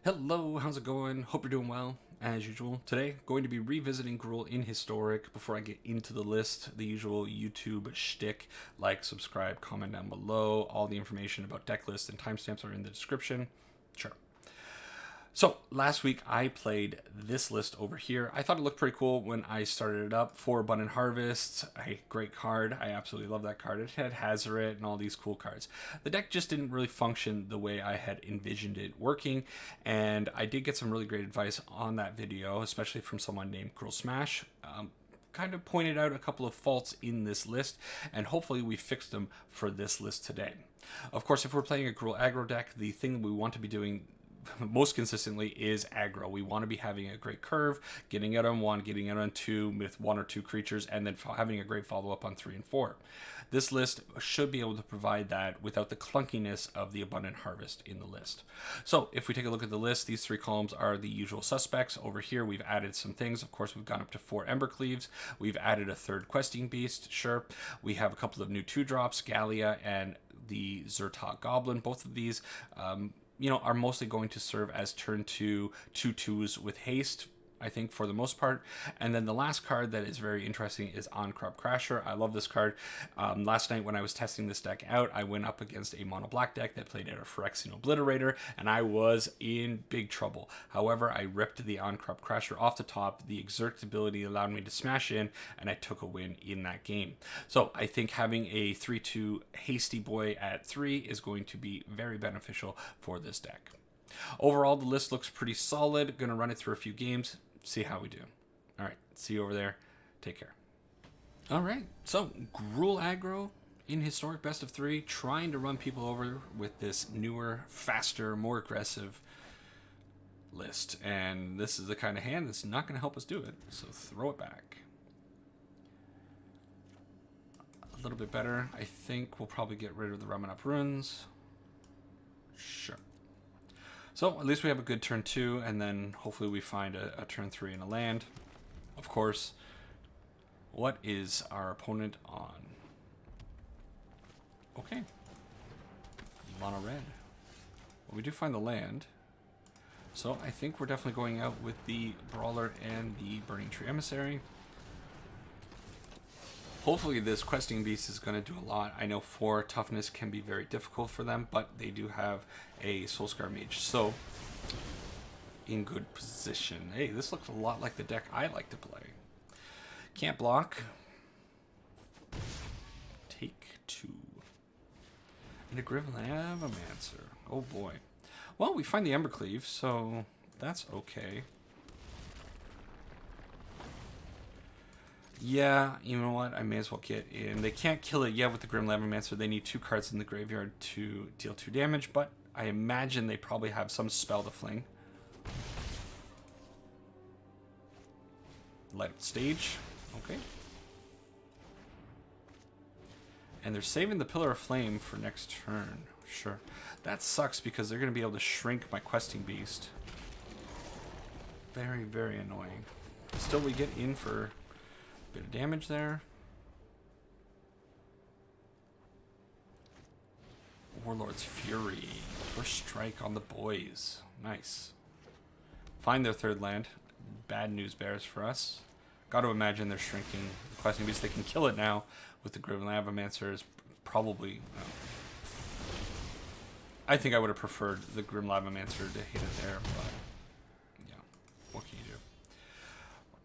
Hello, how's it going? Hope you're doing well, as usual. Today, going to be revisiting Gruul in Historic. Before I get into the list, the usual YouTube shtick, like, subscribe, comment down below. All the information about deck lists and timestamps are in the description. Sure. So, last week I played this list over here. I thought it looked pretty cool when I started it up. For Abundant Harvest, a great card. I absolutely love that card. It had Hazoret and all these cool cards. The deck just didn't really function the way I had envisioned it working, and I did get some really great advice on that video, especially from someone named Gruul Smash. Kind of pointed out a couple of faults in this list, and hopefully we fixed them for this list today. Of course, if we're playing a Gruul Aggro deck, the thing that we want to be doing most consistently is aggro. We want to be having a great curve, getting out on 1, getting out on 2 with 1 or 2 creatures, and then having a great follow-up on 3 and 4. This list should be able to provide that without the clunkiness of the Abundant Harvest in the list. So if we take a look at the list, these 3 columns are the usual suspects. Over here we've added some things. Of course, we've gone up to 4 Ember Cleaves. We've added a 3rd Questing Beast, sure. We have a couple of new 2-drops, Gallia and the Zertog Goblin. Both of these are mostly going to serve as turn 2 2/2s with haste, I think, for the most part. And then the last card that is very interesting is On-Crop Crasher. I love this card. Last night when I was testing this deck out, I went up against a mono black deck that played out a Phyrexian Obliterator, and I was in big trouble. However, I ripped the On-Crop Crasher off the top. The Exert ability allowed me to smash in, and I took a win in that game. So I think having a 3/2 hasty boy at 3 is going to be very beneficial for this deck. Overall, the list looks pretty solid. Gonna run it through a few games, see how we do. All right, see you over there. Take care. All right, so Gruul Aggro in Historic Best of 3, trying to run people over with this newer, faster, more aggressive list. And this is the kind of hand that's not going to help us do it, so throw it back. A little bit better. I think we'll probably get rid of the Ramen Up Runes. Sure. So at least we have a good turn 2, and then hopefully we find a turn 3 and a land. Of course, what is our opponent on? Okay. Mono red. Well, we do find the land. So I think we're definitely going out with the Brawler and the Burning Tree Emissary. Hopefully this Questing Beast is going to do a lot. I know 4 toughness can be very difficult for them, but they do have a Soulscar Mage, so in good position. Hey, this looks a lot like the deck I like to play. Can't block. Take 2. And a Gruul Aggro. Oh boy. Well, we find the Ember Cleave, so that's okay. Yeah, you know what? I may as well get in. They can't kill it yet with the Grim Lavamancer. They need 2 cards in the graveyard to deal 2 damage, but I imagine they probably have some spell to fling. Light up the stage. Okay. And they're saving the Pillar of Flame for next turn. Sure. That sucks because they're going to be able to shrink my Questing Beast. Very, very annoying. Still, we get in for bit of damage there. Warlord's Fury. First strike on the boys. Nice. Find their 3rd land. Bad news bears for us. Got to imagine they're shrinking the Questing Beast. They can kill it now with the Gruul Lavamancer. Is probably. I think I would have preferred the Grim Lavamancer to hit it there, but yeah, what can you do?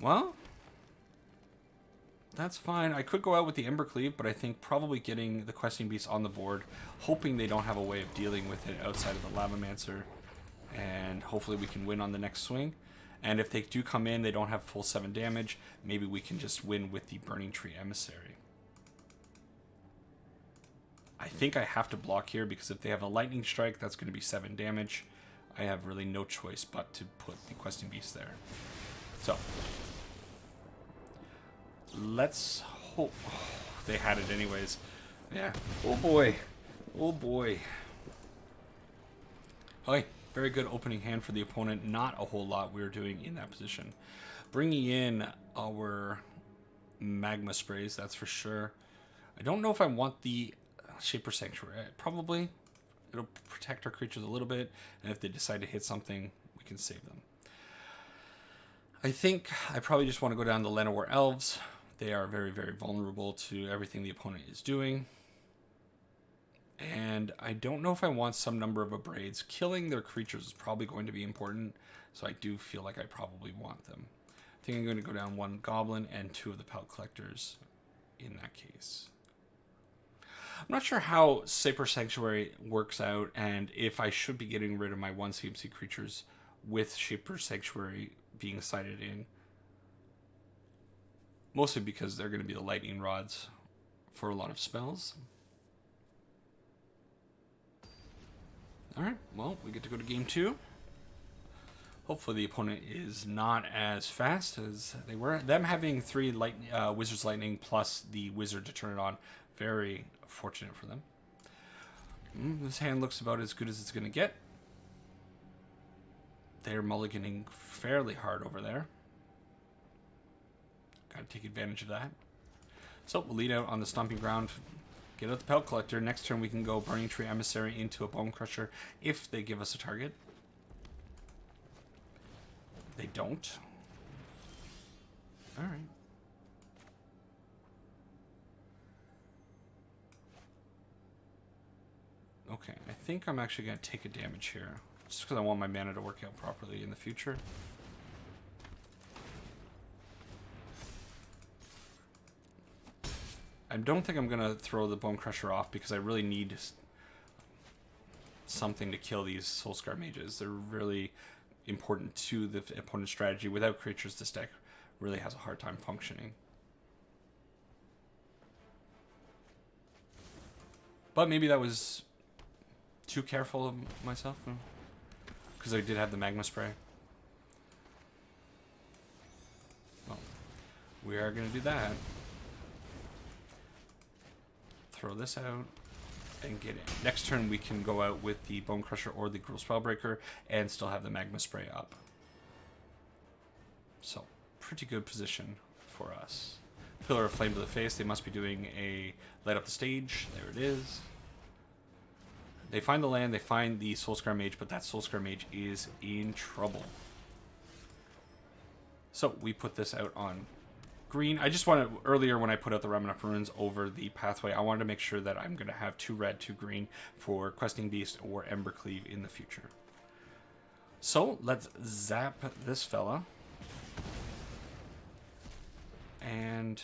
Well, that's fine. I could go out with the Ember Cleave, but I think probably getting the Questing Beast on the board, hoping they don't have a way of dealing with it outside of the Lavamancer, and hopefully we can win on the next swing. And if they do come in, they don't have full 7 damage, maybe we can just win with the Burning Tree Emissary. I think I have to block here because if they have a Lightning Strike, that's going to be 7 damage. I have really no choice but to put the Questing Beast there. So let's hope. Oh, they had it anyways. Yeah. Oh boy. Oh boy. Okay. Very good opening hand for the opponent. Not a whole lot we were doing in that position. Bringing in our Magma Sprays, that's for sure. I don't know if I want the Shaper Sanctuary. Probably. It'll protect our creatures a little bit. And if they decide to hit something, can save them. I think I probably just want to go down the Llanowar Elves. They are very, very vulnerable to everything the opponent is doing. And I don't know if I want some number of Abrades. Killing their creatures is probably going to be important, so I do feel like I probably want them. I think I'm going to go down 1 Goblin and 2 of the Pelt Collectors in that case. I'm not sure how Saper Sanctuary works out, and if I should be getting rid of my 1 CMC creatures with Saper Sanctuary being sighted in. Mostly because they're going to be the lightning rods for a lot of spells. Alright, well, we get to go to game 2. Hopefully the opponent is not as fast as they were. Them having 3 Wizard's Lightning plus the Wizard to turn it on, very fortunate for them. This hand looks about as good as it's going to get. They're mulliganing fairly hard over there. Got to take advantage of that. So we'll lead out on the Stomping Ground. Get out the Pelt Collector. Next turn we can go Burning Tree Emissary into a Bone Crusher if they give us a target. They don't. Alright. Okay, I think I'm actually going to take a damage here. Just because I want my mana to work out properly in the future. I don't think I'm going to throw the Bone Crusher off because I really need something to kill these Soulscar Mages. They're really important to the opponent's strategy. Without creatures, this deck really has a hard time functioning. But maybe that was too careful of myself. Because I did have the Magma Spray. Well, we are going to do that. Throw this out and get in. Next turn we can go out with the Bone Crusher or the Gruul Spellbreaker and still have the Magma Spray up. So, pretty good position for us. Pillar of Flame to the face. They must be doing a Light Up the Stage. There it is. They find the land, they find the Soulscar Mage, but that Soulscar Mage is in trouble. So, we put this out on green. I just wanted, earlier when I put out the Remnant Runes over the pathway, I wanted to make sure that I'm going to have 2 red, 2 green for Questing Beast or Embercleave in the future. So, let's zap this fella. And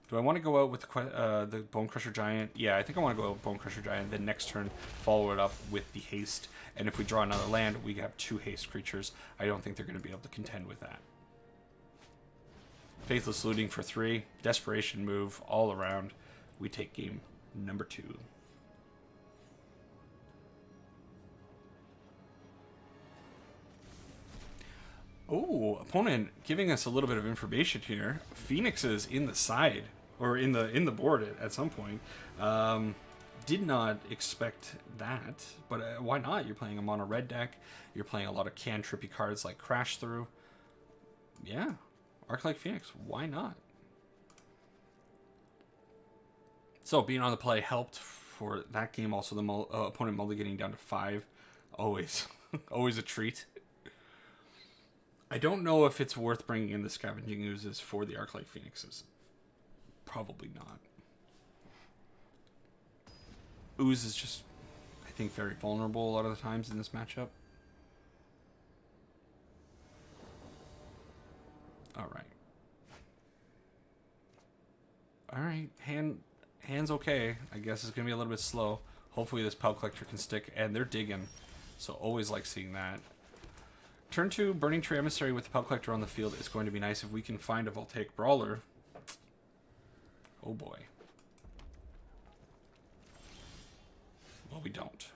do I want to go out with the Bone Crusher Giant? Yeah, I think I want to go out with Bone Crusher Giant. Then next turn, follow it up with the Haste. And if we draw another land, we have 2 Haste creatures. I don't think they're going to be able to contend with that. Faithless Looting for 3. Desperation move all around. We take game number 2. Oh, opponent giving us a little bit of information here. Phoenixes in the side, or in the board at some point. Did not expect that, but why not? You're playing a mono red deck. You're playing a lot of cantrippy cards like Crash Through. Yeah. Arc-like Phoenix, why not? So, being on the play helped for that game. Also, the opponent mulliganing down to 5. Always, always a treat. I don't know if it's worth bringing in the Scavenging Oozes for the Arc-like Phoenixes. Probably not. Ooze is just, I think, very vulnerable a lot of the times in this matchup. Alright. Alright, hand's okay. I guess it's going to be a little bit slow. Hopefully this Pelt Collector can stick, and they're digging. So always like seeing that. Turn 2, Burning Tree Emissary with the Pelt Collector on the field is going to be nice if we can find a Voltaic Brawler. Oh boy. Well, we don't.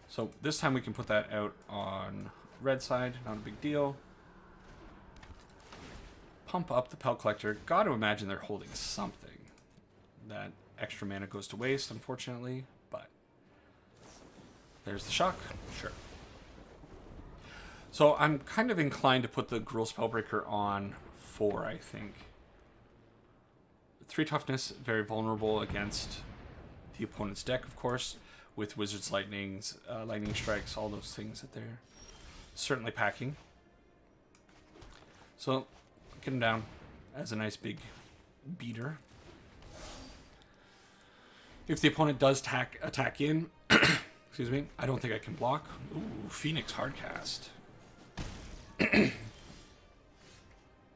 So this time we can put that out on red side, not a big deal. Pump up the Pelt Collector. Gotta imagine they're holding something. That extra mana goes to waste, unfortunately, but there's the shock. Sure. So I'm kind of inclined to put the Gruul Spellbreaker on 4, I think. 3 toughness, very vulnerable against the opponent's deck, of course. with Wizard's Lightnings, Lightning Strikes, all those things that they're certainly packing. So, get him down as a nice big beater. If the opponent does attack in, excuse me, I don't think I can block. Ooh, Phoenix Hardcast.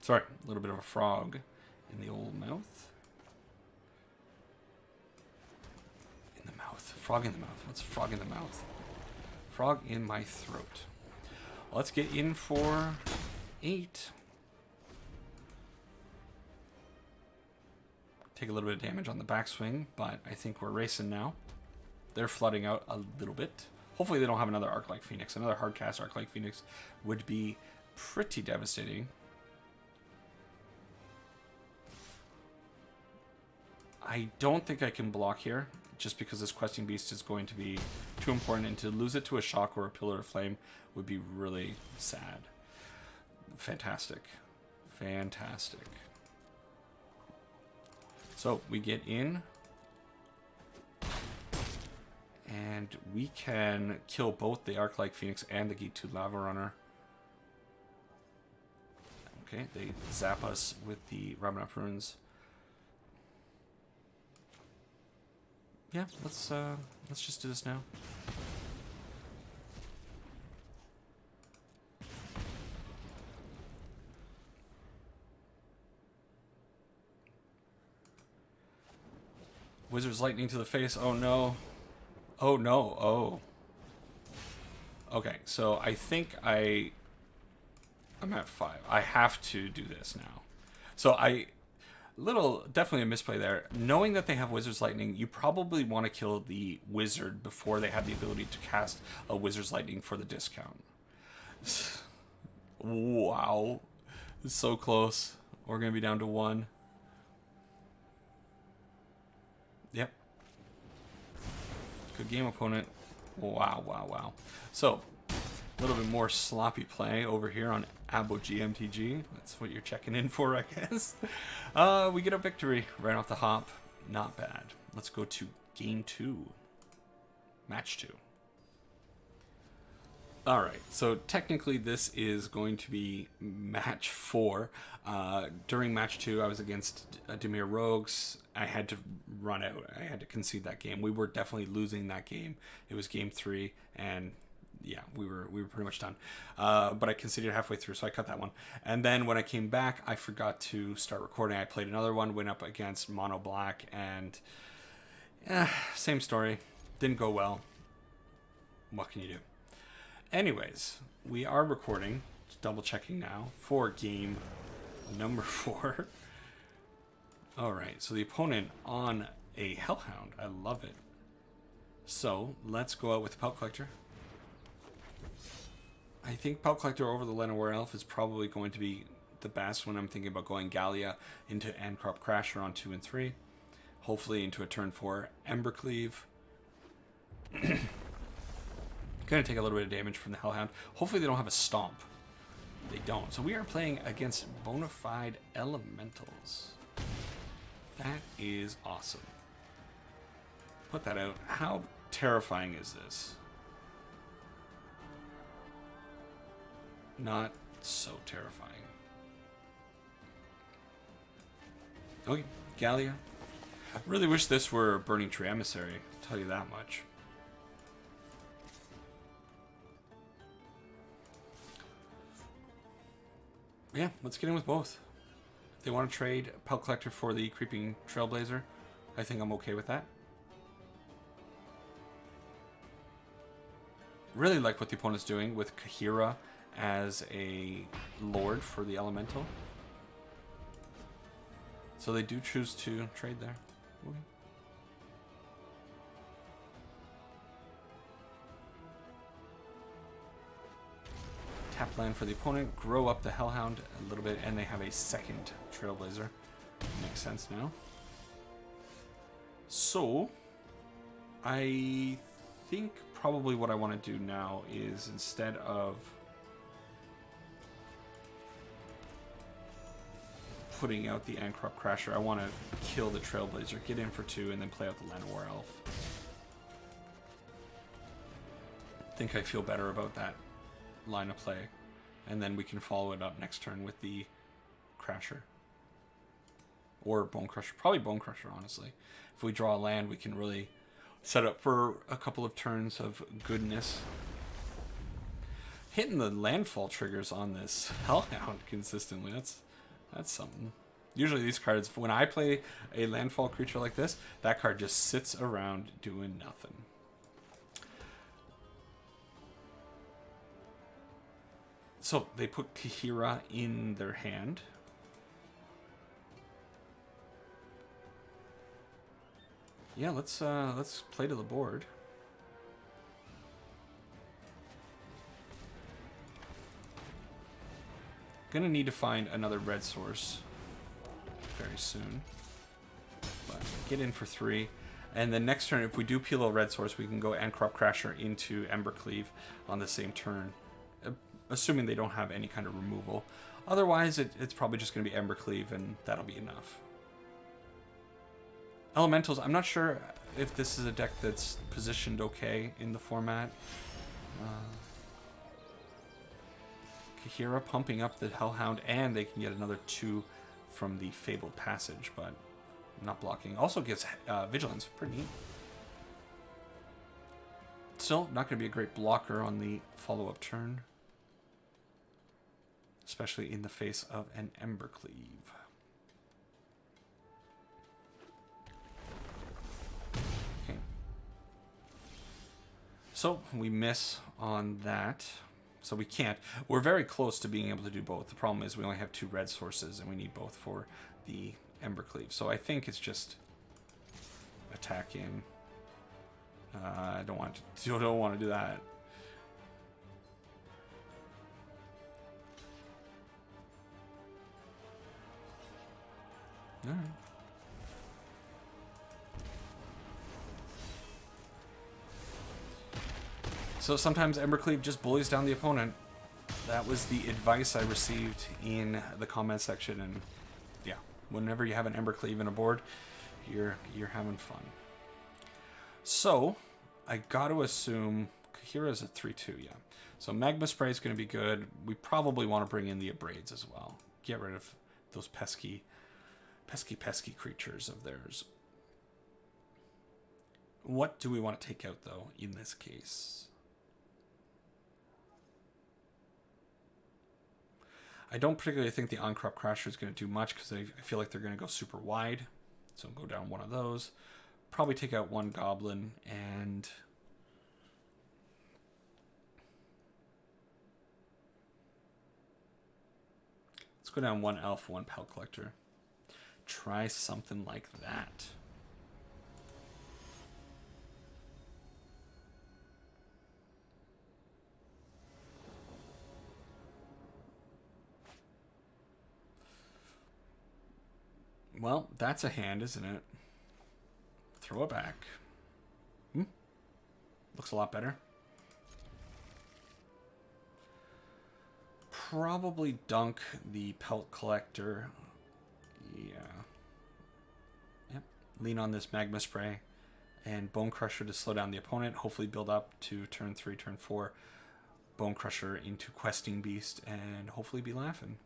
Sorry, a little bit of a frog in the old mouth. In the mouth. Frog in the mouth. What's frog in the mouth? Frog in my throat. Let's get in for 8. Take a little bit of damage on the backswing, but I think we're racing now. They're flooding out a little bit. Hopefully they don't have another Arc-like Phoenix. Another hardcast Arc-like Phoenix would be pretty devastating. I don't think I can block here, just because this Questing Beast is going to be too important, and to lose it to a Shock or a Pillar of Flame would be really sad. Fantastic. Fantastic. So we get in, and we can kill both the Arc-like Phoenix and the Gate 2 Lava Runner. Okay, they zap us with the Ravenous Runes. Yeah, let's just do this now. Wizard's Lightning to the face. Oh no. Oh no. Oh. Okay, so I think I'm at 5. I have to do this now. So definitely a misplay there. Knowing that they have Wizard's Lightning, you probably want to kill the wizard before they have the ability to cast a Wizard's Lightning for the discount. Wow. It's so close. We're going to be down to 1. Yep. Good game, opponent. Wow, wow, wow. So, a little bit more sloppy play over here on Bo3 MTG. That's what you're checking in for, I guess. We get a victory right off the hop. Not bad. Let's go to game 2. Match 2. Alright, so technically this is going to be match 4. During match 2, I was against Dimir Rogues. I had to run out. I had to concede that game. We were definitely losing that game. It was game 3, and yeah, we were pretty much done. But I conceded halfway through, so I cut that one. And then when I came back, I forgot to start recording. I played another one, went up against Mono Black, and same story. Didn't go well. What can you do? Anyways, we are recording, just double checking now, for game number 4. Alright, so the opponent on a Hellhound. I love it. So, let's go out with the Pelt Collector. I think Pelt Collector over the Llanowar Elf is probably going to be the best when I'm thinking about going Gallia into Ancrop Crasher on 2 and 3. Hopefully into a turn 4 Ember Cleave. Going to take a little bit of damage from the Hellhound. Hopefully they don't have a Stomp. They don't. So we are playing against Bonafide Elementals. That is awesome. Put that out. How terrifying is this? Not so terrifying. Okay, Gallia. I really wish this were Burning Tree Emissary, I'll tell you that much. Yeah, let's get in with both. If they want to trade Pelt Collector for the Creeping Trailblazer, I think I'm okay with that. Really like what the opponent's doing with Kahira as a Lord for the Elemental. So they do choose to trade there. Okay. Tap land for the opponent, grow up the Hellhound a little bit, and they have a second Trailblazer. Makes sense now. So, I think probably what I want to do now is, instead of putting out the Ancrop Crasher, I want to kill the Trailblazer, get in for 2, and then play out the Llanowar Elf. think I feel better about that line of play. And then we can follow it up next turn with the Crasher. Or Bone Crusher. Probably Bone Crusher, honestly. If we draw a land, we can really set up for a couple of turns of goodness. Hitting the landfall triggers on this Hellhound consistently, that's something. Usually these cards, when I play a landfall creature like this, that card just sits around doing nothing. So they put Kahira in their hand. Yeah, let's play to the board. Gonna need to find another red source very soon. But get in for 3. And then next turn, if we do peel a red source, we can go Ancrop Crasher into Ember Cleave on the same turn. Assuming they don't have any kind of removal. Otherwise, it's probably just going to be Ember Cleave, and that'll be enough. Elementals, I'm not sure if this is a deck that's positioned okay in the format. Kahira pumping up the Hellhound, and they can get another 2 from the Fabled Passage, but not blocking. Also gets Vigilance, pretty neat. Still, not going to be a great blocker on the follow-up turn. Especially in the face of an Ember Cleave. Okay. So, we miss on that. So we can't. We're very close to being able to do both. The problem is we only have 2 red sources, and we need both for the Ember Cleave. So I think it's just attack in. I don't want to do that. All right. So sometimes Ember Cleave just bullies down the opponent. That was the advice I received in the comment section, and yeah, whenever you have an Ember Cleave in a board, you're having fun. So I got to assume Kahira's at 3/2, yeah. So Magma Spray is going to be good. We probably want to bring in the Abrades as well. Get rid of those pesky creatures of theirs. What do we want to take out, though, in this case? I don't particularly think the Ancrop Crasher is going to do much because I feel like they're going to go super wide. So go down one of those. Probably take out 1 Goblin and... let's go down 1 Elf, 1 Pelt Collector. Try something like that. Well, that's a hand, isn't it? Throw it back. Looks a lot better. Probably dunk the Pelt Collector. Yeah. Yep. Lean on this Magma Spray and Bone Crusher to slow down the opponent. Hopefully build up to turn 3, turn 4. Bone Crusher into Questing Beast and hopefully be laughing.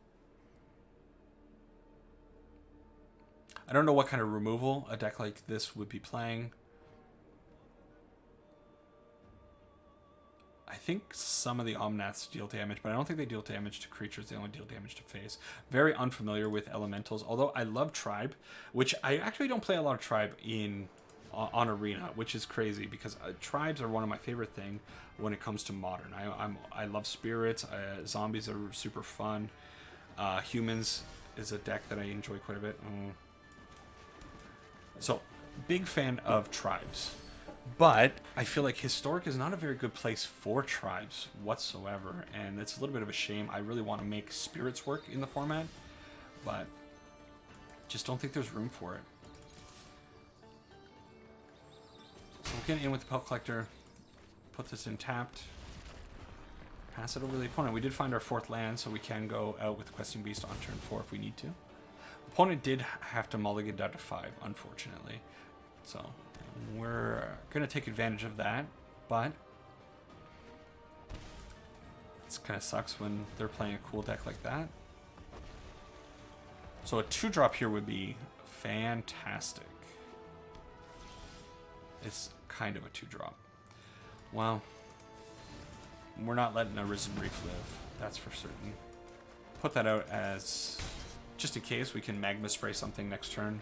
I don't know what kind of removal a deck like this would be playing. I think some of the Omnaths deal damage, but I don't think they deal damage to creatures. They only deal damage to face. Very unfamiliar with elementals, although I love Tribe, which I actually don't play a lot of Tribe on Arena, which is crazy because Tribes are one of my favorite things when it comes to Modern. I love Spirits. Zombies are super fun. Humans is a deck that I enjoy quite a bit. So, big fan of Tribes. But I feel like Historic is not a very good place for Tribes whatsoever, and it's a little bit of a shame. I really want to make Spirits work in the format, but just don't think there's room for it. So we'll get in with the Pelt Collector, put this in tapped, pass it over to the opponent. We did find our 4th land, so we can go out with Questing Beast on turn 4 if we need to. Opponent did have to mulligan down to 5, unfortunately. So we're going to take advantage of that, but kind of sucks when they're playing a cool deck like that. So a 2-drop here would be fantastic. It's kind of a 2-drop. Well, we're not letting a Risen Reef live, that's for certain. Put that out as just in case we can Magma Spray something next turn.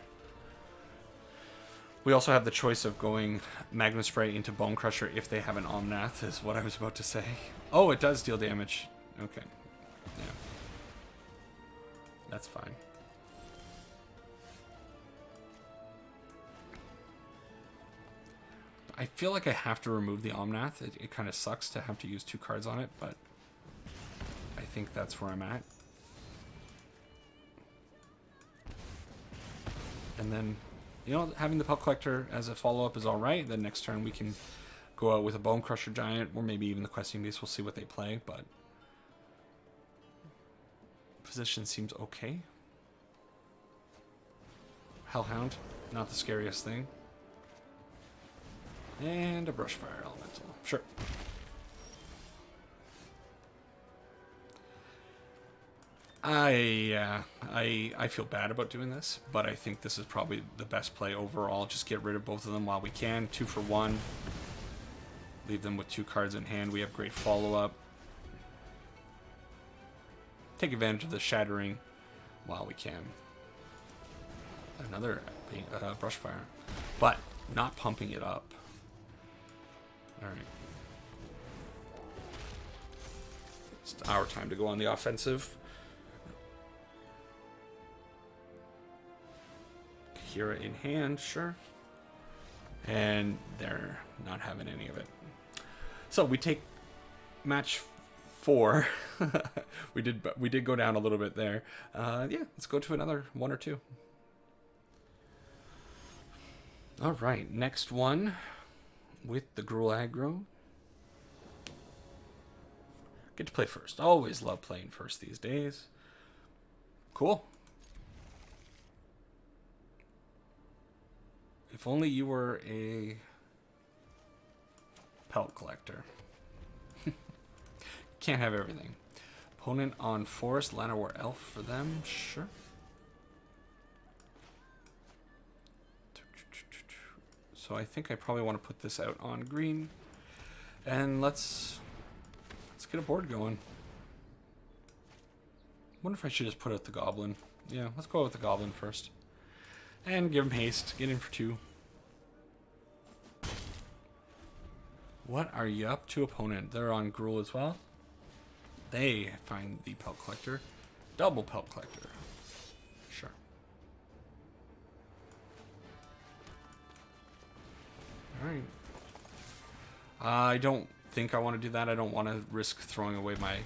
We also have the choice of going Magma Spray into Bone Crusher if they have an Omnath, is what I was about to say. Oh, it does deal damage. Okay. Yeah. That's fine. I feel like I have to remove the Omnath. It kind of sucks to have to use 2 cards on it, but I think that's where I'm at. And then, you know, having the Pelt Collector as a follow-up is alright. Then next turn we can go out with a Bone Crusher Giant, or maybe even the Questing Beast. We'll see what they play, but position seems okay. Hellhound, not the scariest thing. And a Brushfire Elemental. Sure. I feel bad about doing this, but I think this is probably the best play overall. Just get rid of both of them while we can. 2 for 1. Leave them with 2 cards in hand. We have great follow-up. Take advantage of the Shattering while we can. Another Brushfire. But not pumping it up. Alright. It's our time to go on the offensive. Kira in hand, sure. And they're not having any of it. So we take match 4. we did go down a little bit there. Yeah, let's go to another 1 or 2. All right, next one with the Gruul Aggro. Get to play first. Always love playing first these days. Cool. If only you were a Pelt Collector. Can't have everything. Opponent on Forest, Llanowar Elf for them, sure. So I think I probably want to put this out on green. And let's get a board going. Wonder if I should just put out the Goblin. Yeah, let's go with the Goblin first. And give him haste. Get in for 2. What are you up to, opponent? They're on Gruul as well. They find the Pelt Collector. Double Pelt Collector. Sure. Alright. I don't think I want to do that. I don't want to risk throwing away my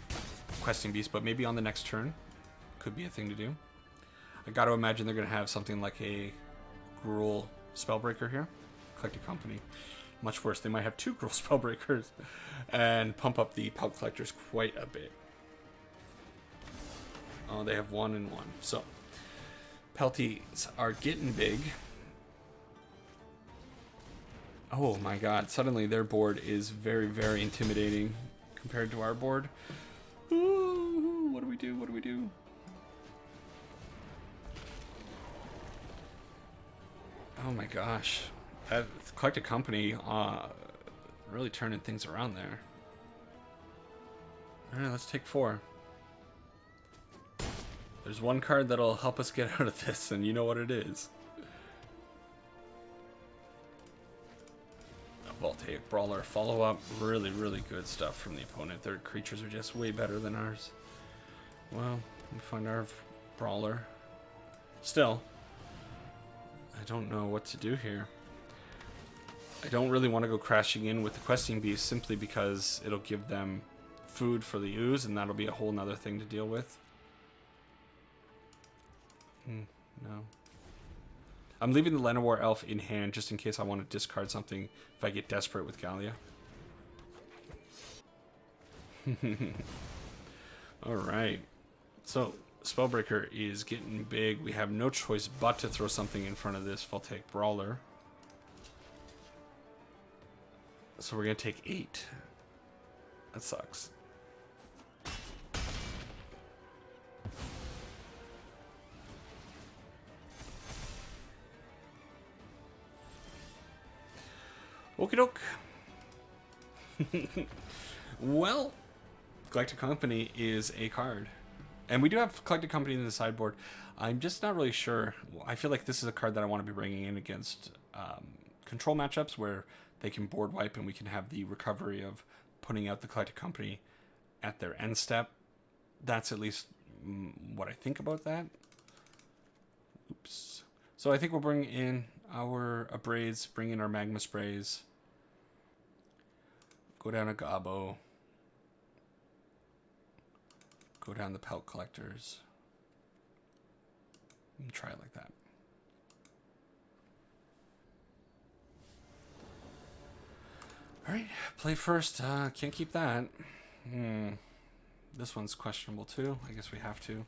Questing Beast, but maybe on the next turn. Could be a thing to do. I got to imagine they're going to have something like a Gruul Spellbreaker here. Collected Company. Much worse. They might have 2 Gruul Spellbreakers and pump up the Pelt Collectors quite a bit. Oh, they have 1 and 1. So, Pelties are getting big. Oh my god. Suddenly their board is very, very intimidating compared to our board. Ooh, what do we do? What do we do? Oh my gosh. That Collected Company really turning things around there. Alright, let's take 4. There's one card that'll help us get out of this, and you know what it is. A Voltaic Brawler follow-up. Really, really good stuff from the opponent. Their creatures are just way better than ours. Well, we find our Brawler. Still, I don't know what to do here. I don't really want to go crashing in with the Questing Beast simply because it'll give them food for the ooze, and that'll be a whole nother thing to deal with. No. I'm leaving the Llanowar Elf in hand just in case I want to discard something if I get desperate with Gallia. Alright. So, Spellbreaker is getting big. We have no choice but to throw something in front of this Voltaic Brawler. So we're going to take 8. That sucks. Okie doke. Well, Collected Company is a card. And we do have Collected Company in the sideboard. I'm just not really sure. I feel like this is a card that I want to be bringing in against control matchups where they can board wipe and we can have the recovery of putting out the Collected Company at their end step. That's at least what I think about that. Oops. So I think we'll bring in our Abrades, bring in our Magma Sprays, go down a Gabo, go down the Pelt Collectors, and try it like that. Alright, play first. Can't keep that. This one's questionable too. I guess we have to.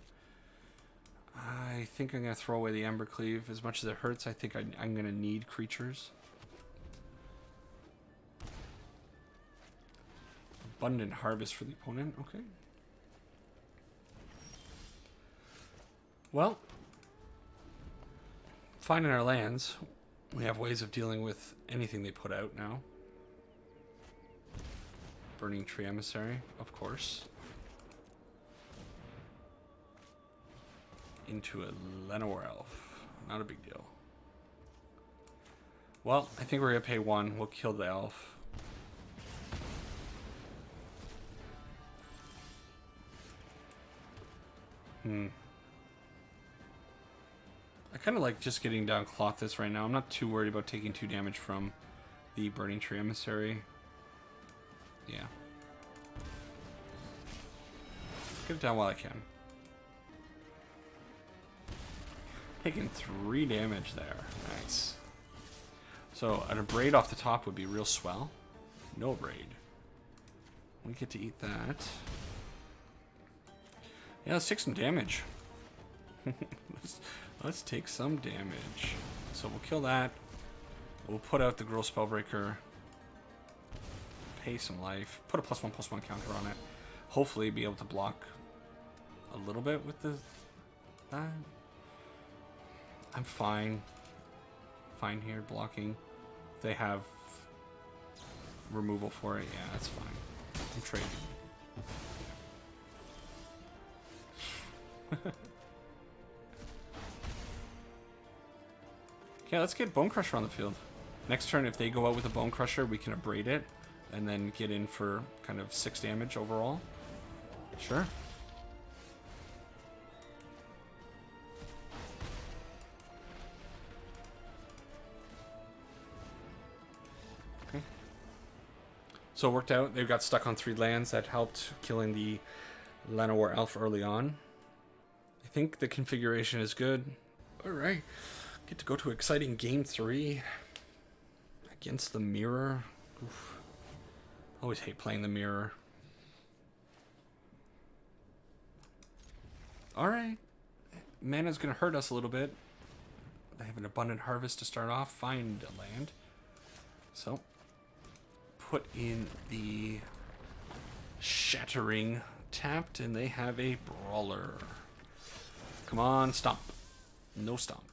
I think I'm going to throw away the Ember Cleave. As much as it hurts, I think I'm going to need creatures. Abundant Harvest for the opponent. Okay. Well, finding our lands, we have ways of dealing with anything they put out now. Burning Tree Emissary, of course. Into a Llanowar Elf. Not a big deal. Well, I think we're going to pay 1. We'll kill the elf. I kind of like just getting down clock this right now. I'm not too worried about taking 2 damage from the Burning Tree Emissary. Yeah. Get it down while I can. Taking 3 damage there. Nice. So an Abrade off the top would be real swell. No Abrade. We get to eat that. Yeah, let's take some damage. let's take some damage. So we'll kill that. We'll put out the Gruul Spellbreaker. Pay some life. Put a +1/+1 counter on it. Hopefully be able to block a little bit with the... I'm fine. Fine here, blocking. If they have removal for it, yeah, that's fine. I'm trading. Okay, let's get Bone Crusher on the field. Next turn, if they go out with a Bone Crusher, we can Abrade it and then get in for kind of 6 damage overall. Sure. Okay. So it worked out. They got stuck on 3 lands. That helped killing the Llanowar Elf early on. I think the configuration is good. Alright. Get to go to exciting game 3 against the Mirror. Oof. Always hate playing the Mirror. Alright. Mana's going to hurt us a little bit. They have an Abundant Harvest to start off. Find a land. So, put in the Shattering tapped, and they have a Brawler. Come on, stomp. No stomp.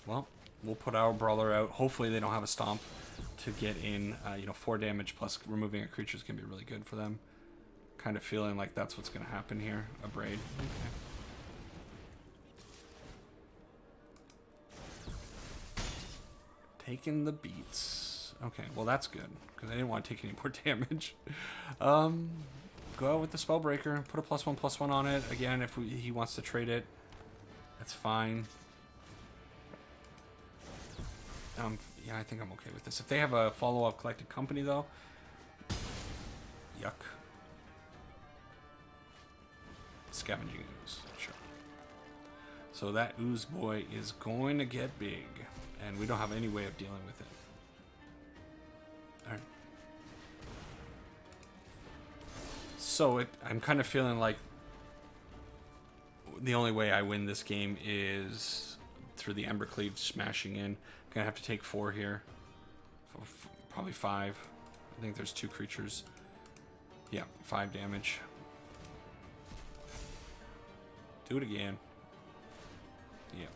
Well, we'll put our Brawler out. Hopefully they don't have a stomp to get in. 4 damage plus removing a creature is going to be really good for them. Kind of feeling like that's what's going to happen here. Abrade. Okay. Taking the beats. Okay, well that's good, because I didn't want to take any more damage. Go out with the Spellbreaker. Put a +1/+1 on it. Again, if he wants to trade it, that's fine. Yeah, I think I'm okay with this. If they have a follow-up Collected Company, though, yuck. Scavenging Ooze, sure. So that Ooze boy is going to get big, and we don't have any way of dealing with it. All right. So I'm kind of feeling like the only way I win this game is through the Ember Cleave smashing in. I'm gonna have to take 4 here, probably 5. I think there's 2 creatures. Yeah, 5 damage. Do it again. Yeah.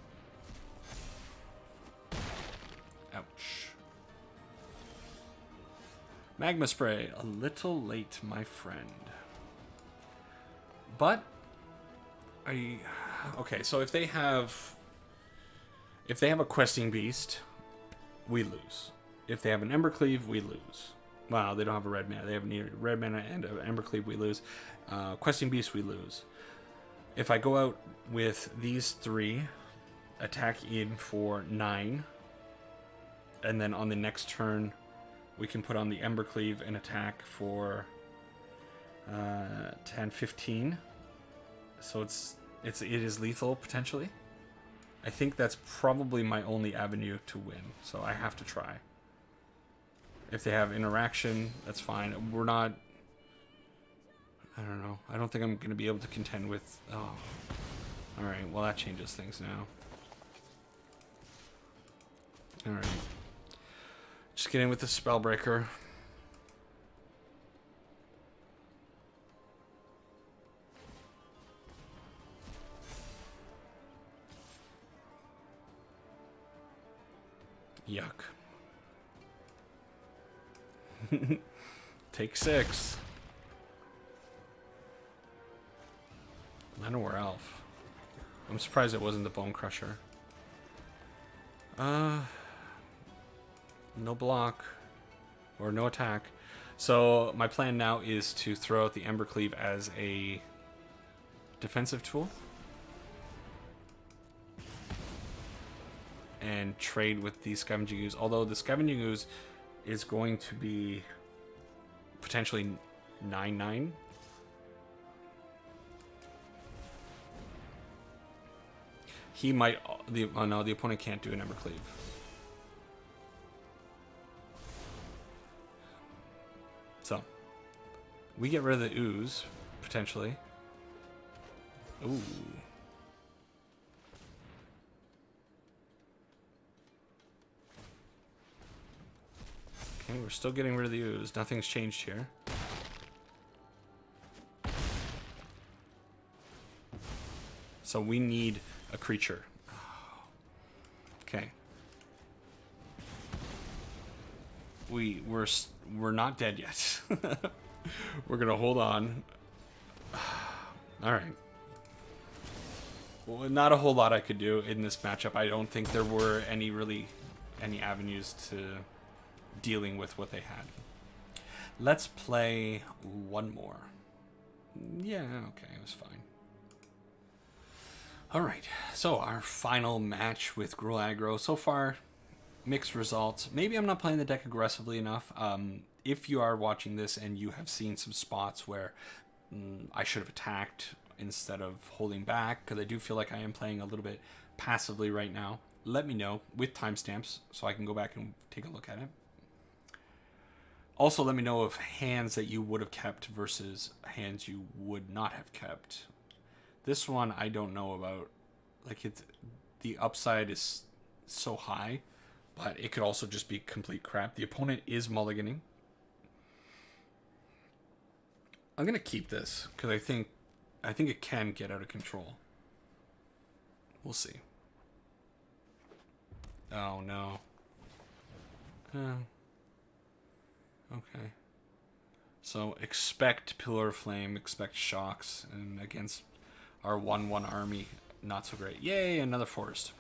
Ouch. Magma Spray. A little late, my friend. But okay, so if they have a questing beast, we lose. If they have an Ember Cleave, we lose. Wow, they don't have a red mana. They have a red mana and an Ember Cleave, we lose. Questing beast, we lose. If I go out with these 3, attack in for 9, and then on the next turn, we can put on the Ember Cleave and attack for 10, 15. So it is lethal potentially. I think that's probably my only avenue to win. So I have to try. If they have interaction, that's fine. We're not. I don't know. I don't think I'm going to be able to contend with. Oh, all right. Well, that changes things now. All right. Just get in with the Spellbreaker. Yuck. Take 6. Llanowar Elf. I'm surprised it wasn't the Bone Crusher. No block. Or no attack. So my plan now is to throw out the Ember Cleave as a defensive tool. And trade with the Scavenging Ooze. Although the Scavenging Ooze is going to be potentially 9/9. He might. Oh no, the opponent can't do an Ember Cleave. So we get rid of the Ooze potentially. Ooh. Okay, we're still getting rid of the Ooze. Nothing's changed here. So we need a creature. Okay. We're not dead yet. We're gonna hold on. All right. Well, not a whole lot I could do in this matchup. I don't think there were any avenues to dealing with what they had. Let's play one more. Yeah, okay, it was fine. Alright, so our final match with Gruul Aggro. So far, mixed results. Maybe I'm not playing the deck aggressively enough. If you are watching this and you have seen some spots where I should have attacked instead of holding back, because I do feel like I am playing a little bit passively right now, let me know with timestamps so I can go back and take a look at it. Also, let me know of hands that you would have kept versus hands you would not have kept. This one I don't know about. Like, the upside is so high, but it could also just be complete crap. The opponent is mulliganing. I'm gonna keep this because I think it can get out of control. We'll see. Oh no. Okay. So expect Pillar of Flame, expect shocks, and against our 1/1 army, not so great. Yay, another forest.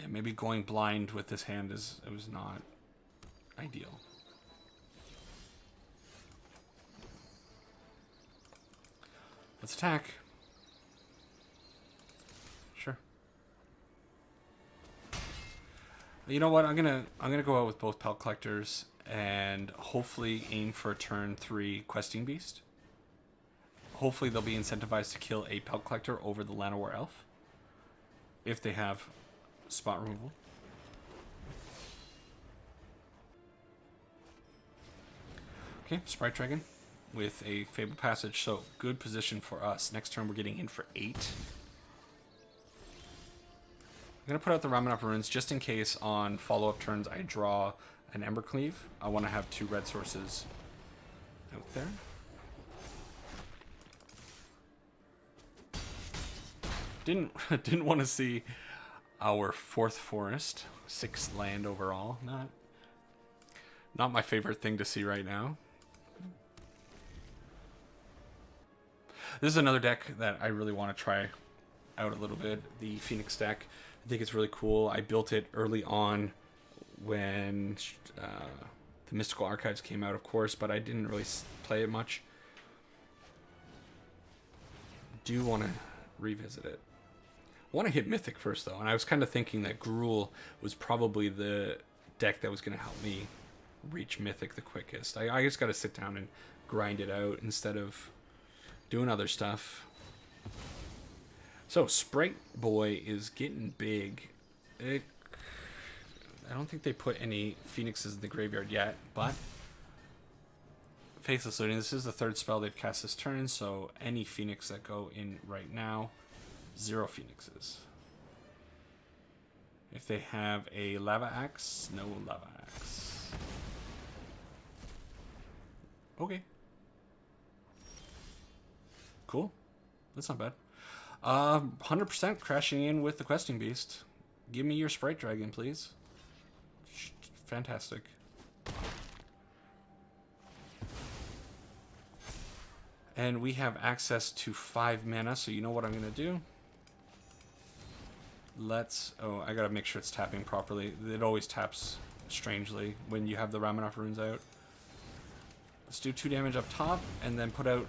And maybe going blind with this hand it was not ideal. Let's attack. Sure. You know what? I'm gonna go out with both Pelt Collectors and hopefully aim for a turn 3 Questing Beast. Hopefully they'll be incentivized to kill a Pelt Collector over the Llanowar Elf if they have spot removal. Okay, Sprite Dragon with a Fable Passage, so good position for us. Next turn we're getting in for 8. I'm going to put out the Ramen Upper Runes just in case on follow-up turns I draw an Ember Cleave. I want to have 2 red sources out there. Didn't didn't want to see our 4th forest, 6th land overall. Not my favorite thing to see right now. This is another deck that I really want to try out a little bit. The Phoenix deck. I think it's really cool. I built it early on when the Mystical Archives came out, of course, but I didn't really play it much. Do want to revisit it. I want to hit Mythic first, though, and I was kind of thinking that Gruul was probably the deck that was going to help me reach Mythic the quickest. I just got to sit down and grind it out instead of doing other stuff. So, Sprite Boy is getting big. I don't think they put any Phoenixes in the graveyard yet, but Faithless Looting, this is the 3rd spell they've cast this turn, so any Phoenix that go in right now, 0 Phoenixes. If they have a Lava Axe, no Lava Axe. Okay. Cool. That's not bad. 100% crashing in with the Questing Beast. Give me your Sprite Dragon, please. Fantastic. And we have access to 5 mana, so you know what I'm going to do? Oh, I got to make sure it's tapping properly. It always taps strangely when you have the Ramanov runes out. Let's do 2 damage up top, and then put out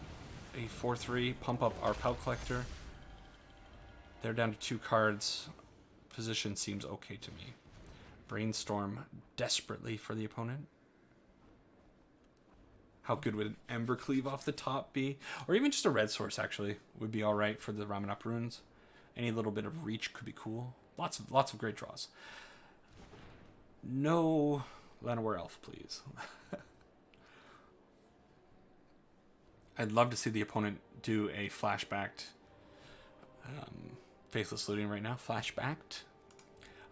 a 4/3, pump up our Pelt Collector. They're down to 2 cards. Position seems okay to me. Brainstorm desperately for the opponent. How good would an Ember Cleave off the top be? Or even just a red source, actually, would be alright for the Ramanop runes. Any little bit of reach could be cool. Lots of great draws. No Llanowar Elf, please. I'd love to see the opponent do a flashbacked Faithless Looting right now. Flashbacked?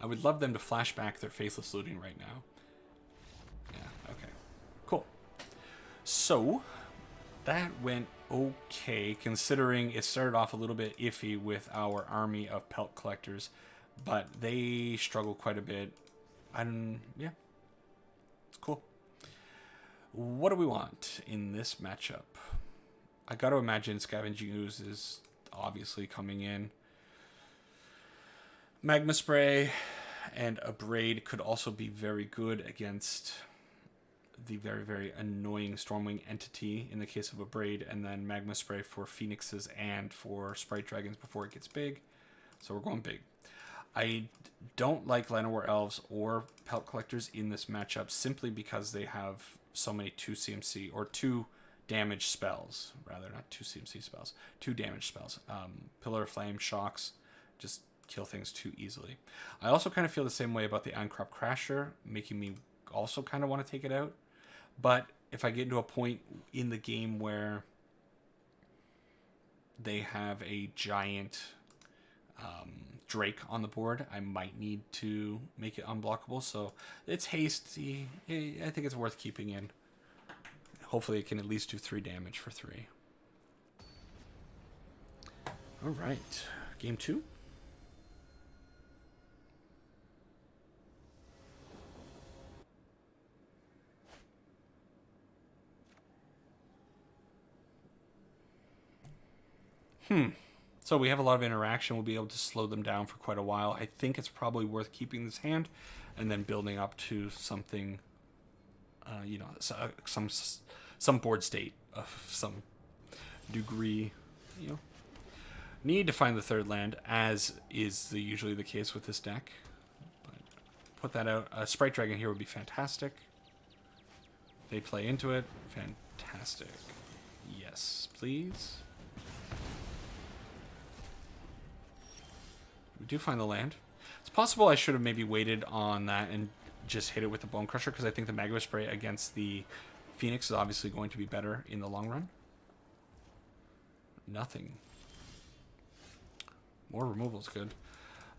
I would love them to flashback their Faithless Looting right now. Yeah, okay. Cool. So, that went okay, considering it started off a little bit iffy with our army of Pelt Collectors, but they struggle quite a bit. Yeah. It's cool. What do we want in this matchup? I got to imagine Scavenging Ooze is obviously coming in. Magma Spray and a Braid could also be very good against the very, very annoying Stormwing Entity in the case of a Braid, and then Magma Spray for Phoenixes and for Sprite Dragons before it gets big. So we're going big. I don't like Llanowar Elves or Pelt Collectors in this matchup simply because they have so many 2 CMC or 2 damage spells, rather, not 2 CMC spells, 2 damage spells. Pillar of Flame, Shocks, just kill things too easily. I also kind of feel the same way about the Aincrop Crasher, making me also kind of want to take it out. But if I get into a point in the game where they have a giant Drake on the board, I might need to make it unblockable. So it's hasty. I think it's worth keeping in. Hopefully it can at least do 3 damage for 3. All right. Game 2. So we have a lot of interaction. We'll be able to slow them down for quite a while. I think it's probably worth keeping this hand and then building up to something, some board state of some degree. Need to find the 3rd land, as is usually the case with this deck. But put that out. A Sprite Dragon here would be fantastic. They play into it. Fantastic. Yes, please. We do find the land. It's possible I should have maybe waited on that and just hit it with the Bone Crusher, because I think the Magma Spray against the Phoenix is obviously going to be better in the long run. Nothing. More removal is good.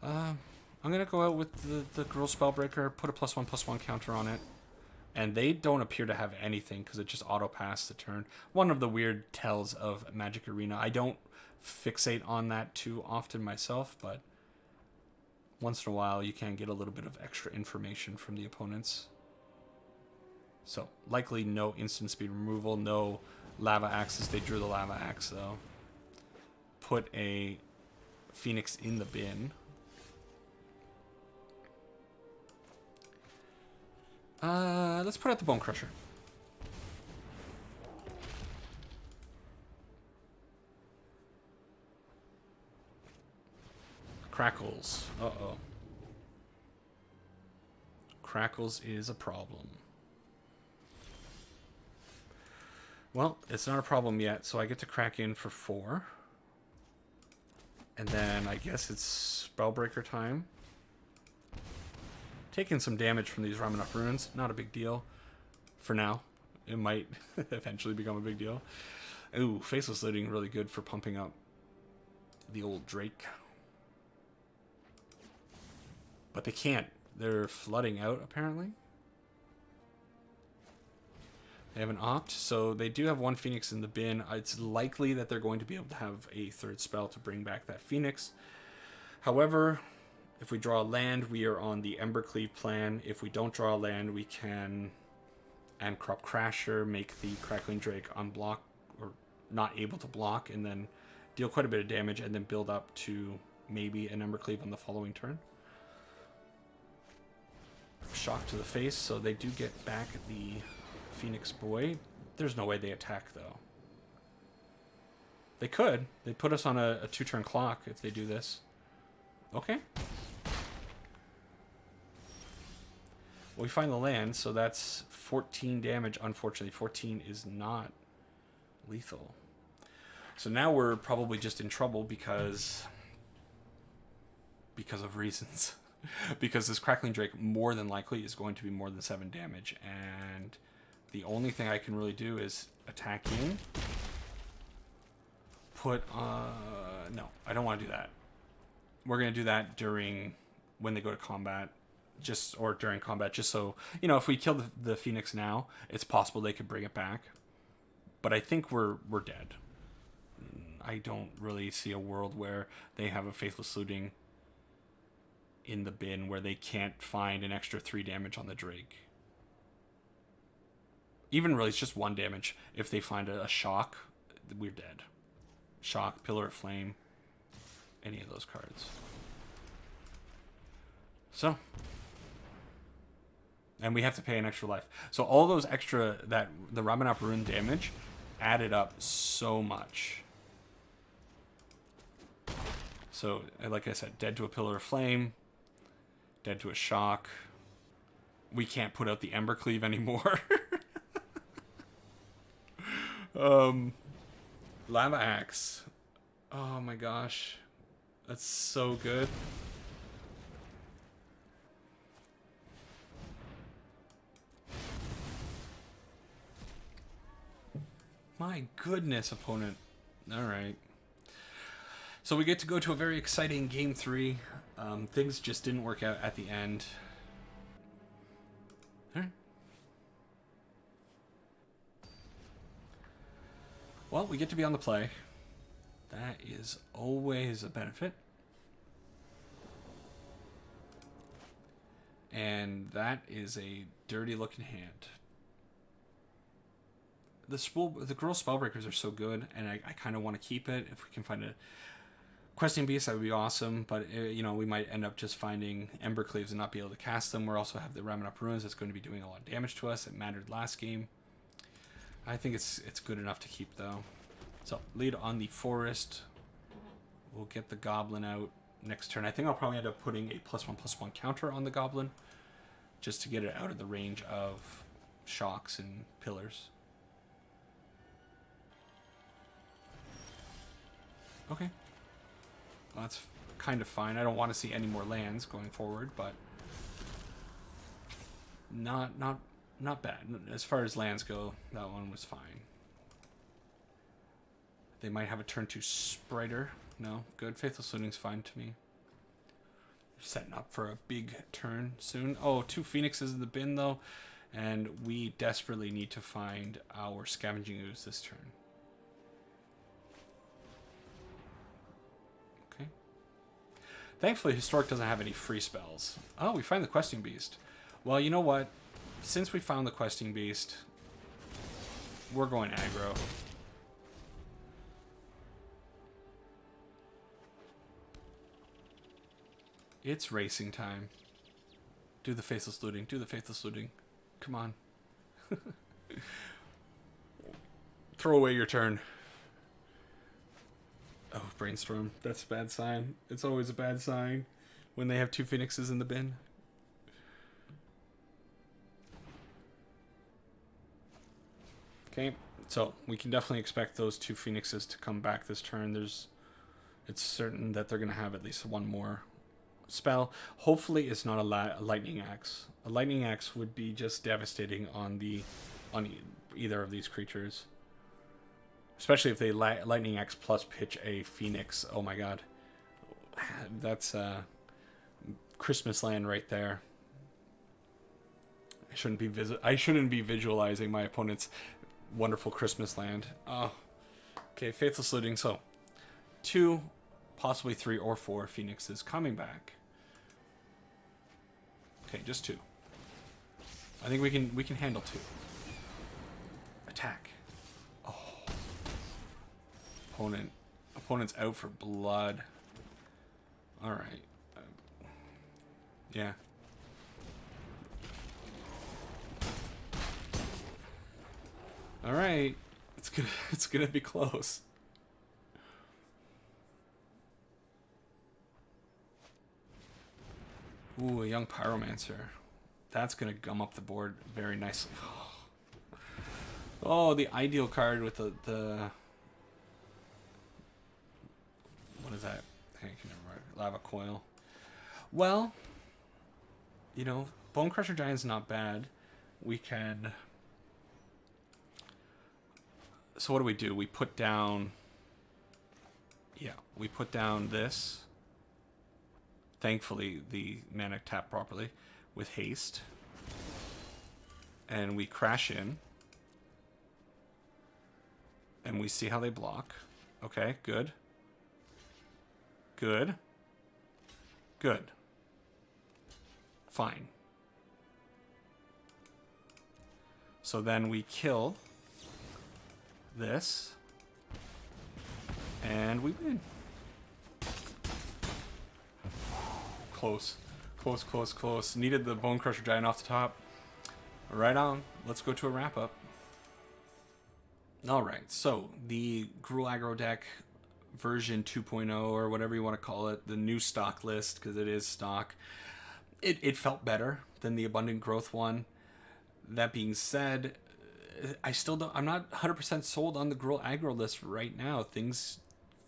I'm going to go out with the Gruul Spellbreaker, put a +1/+1 counter on it, And they don't appear to have anything because it just auto-passed the turn. One of the weird tells of Magic Arena. I don't fixate on that too often myself, but once in a while you can get a little bit of extra information from the opponents. So likely no instant speed removal, no lava axes. They drew the lava axe though. Put a Phoenix in the bin. Let's put out the Bone Crusher. Crackles. Uh-oh. Crackles is a problem. Well, it's not a problem yet, so I get to crack in for 4. And then I guess it's Spellbreaker time. Taking some damage from these Ramanop runes, not a big deal. For now. It might eventually become a big deal. Ooh, Faceless Looting really good for pumping up the old Drake. But they can't. They're flooding out, apparently. They have an Opt, so they do have one Phoenix in the bin. It's likely that they're going to be able to have a third spell to bring back that Phoenix. However, if we draw a land, we are on the Embercleave plan. If we don't draw a land, we can Crop Crasher, make the Crackling Drake unblock, or not able to block, and then deal quite a bit of damage, and then build up to maybe an Embercleave on the following turn. Shock to the face, so they do get back the Phoenix Boy. There's no way they attack, though. They could. They put us on a 2-turn clock if they do this. Okay. Well, we find the land, so that's 14 damage. Unfortunately, 14 is not lethal. So now we're probably just in trouble because of reasons. Because this Crackling Drake more than likely is going to be more than 7 damage, and the only thing I can really do is attack in. Put no, I don't want to do that. We're going to do that during when they go to combat, or during combat, just so, you know, if we kill the Phoenix now, it's possible they could bring it back. But I think we're dead. I don't really see a world where they have a Faithless Looting in the bin where they can't find an extra 3 damage on the Drake. Even really, it's just 1 damage. If they find a Shock, we're dead. Shock, Pillar of Flame, any of those cards. So, and we have to pay an extra life. So all those extra, the Ramanop Rune damage added up so much. So, like I said, dead to a Pillar of Flame, dead to a Shock. We can't put out the Embercleave anymore. Lava Axe. Oh my gosh. That's so good. My goodness, opponent. Alright. So we get to go to a very exciting Game 3. Things just didn't work out at the end. Alright. Well, we get to be on the play. That is always a benefit. And that is a dirty looking hand. The Gruul Spellbreakers are so good, and I kind of want to keep it. If we can find a Questing Beast, that would be awesome, but you know, we might end up just finding Embercleaves and not be able to cast them. We also have the Ramanop Runes that's going to be doing a lot of damage to us. It mattered last game. I think it's good enough to keep, though. So, lead on the Forest. We'll get the Goblin out next turn. I think I'll probably end up putting a +1/+1 counter on the Goblin, just to get it out of the range of Shocks and Pillars. Okay. Well, that's kind of fine. I don't want to see any more lands going forward, but not bad. As far as lands go, that one was fine. They might have a turn 2 Spriter. No, good. Faithless Looting's fine to me. Setting up for a big turn soon. Oh, 2 Phoenixes in the bin, though. And we desperately need to find our Scavenging Ooze this turn. Okay. Thankfully, Historic doesn't have any free spells. Oh, we find the Questing Beast. Well, you know what? Since we found the Questing Beast, we're going aggro. It's racing time. Do the Faithless Looting. Do the Faithless Looting. Come on. Throw away your turn. Oh, Brainstorm. That's a bad sign. It's always a bad sign when they have 2 Phoenixes in the bin. Okay, so we can definitely expect those 2 Phoenixes to come back this turn. It's certain that they're going to have at least one more spell. Hopefully it's not a Lightning Axe. A Lightning Axe would be just devastating on either of these creatures. Especially if they Lightning Axe plus pitch a Phoenix. Oh my god. That's Christmas land right there. I shouldn't be visualizing my opponent's wonderful Christmas land. Oh. Okay, Faithless Looting. So 2, possibly 3 or 4 Phoenixes coming back. Okay, just 2. I think we can handle 2. Attack. Oh. Opponent's out for blood. All right. Yeah. All right. It's gonna be close. Ooh, a young Pyromancer. That's going to gum up the board very nicely. Oh, the ideal card with the what is that? I can't remember. Lava Coil. Well, you know, Bone Crusher Giant's not bad. We can... So what do? We put down... Yeah, we put down this... Thankfully, the mana tapped properly with haste. And we crash in. And we see how they block. Okay, good. Good. Good. Fine. So then we kill this. And we win. Close. Close, close, close. Needed the Bone Crusher Giant off the top. Right on. Let's go to a wrap-up. Alright, so the Gruul Aggro deck version 2.0 or whatever you want to call it, the new stock list, because it is stock, it felt better than the Abundant Growth one. That being said, I'm not 100% sold on the Gruul Aggro list right now. Things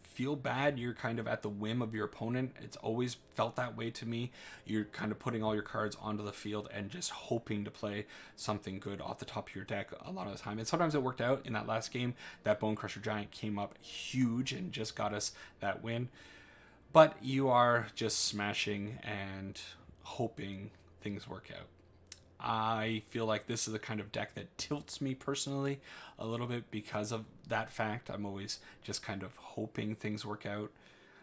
feel bad. You're kind of at the whim of your opponent. It's always felt that way to me. You're kind of putting all your cards onto the field and just hoping to play something good off the top of your deck a lot of the time. And sometimes it worked out. In that last game, that Bone Crusher Giant came up huge and just got us that win. But you are just smashing and hoping things work out. I feel like this is the kind of deck that tilts me personally a little bit because of that fact. I'm always just kind of hoping things work out.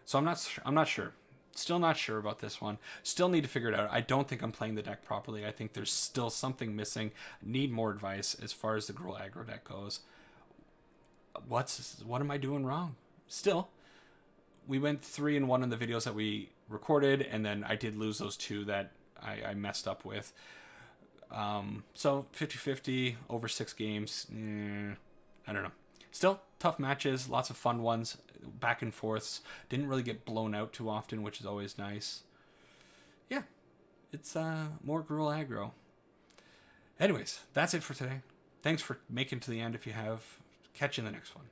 So I'm not sure. Still not sure about this one. Still need to figure it out. I don't think I'm playing the deck properly. I think there's still something missing. Need more advice as far as the Gruul Aggro deck goes. What am I doing wrong? Still, we went 3-1 in the videos that we recorded, and then I did lose those 2 that I messed up with. So 50-50 over 6 games. I don't know. Still tough matches, lots of fun ones, back and forths. Didn't really get blown out too often, which is always nice. Yeah, it's more Gruul Aggro. Anyways, that's it for today. Thanks for making it to the end if you have. Catch you in the next one.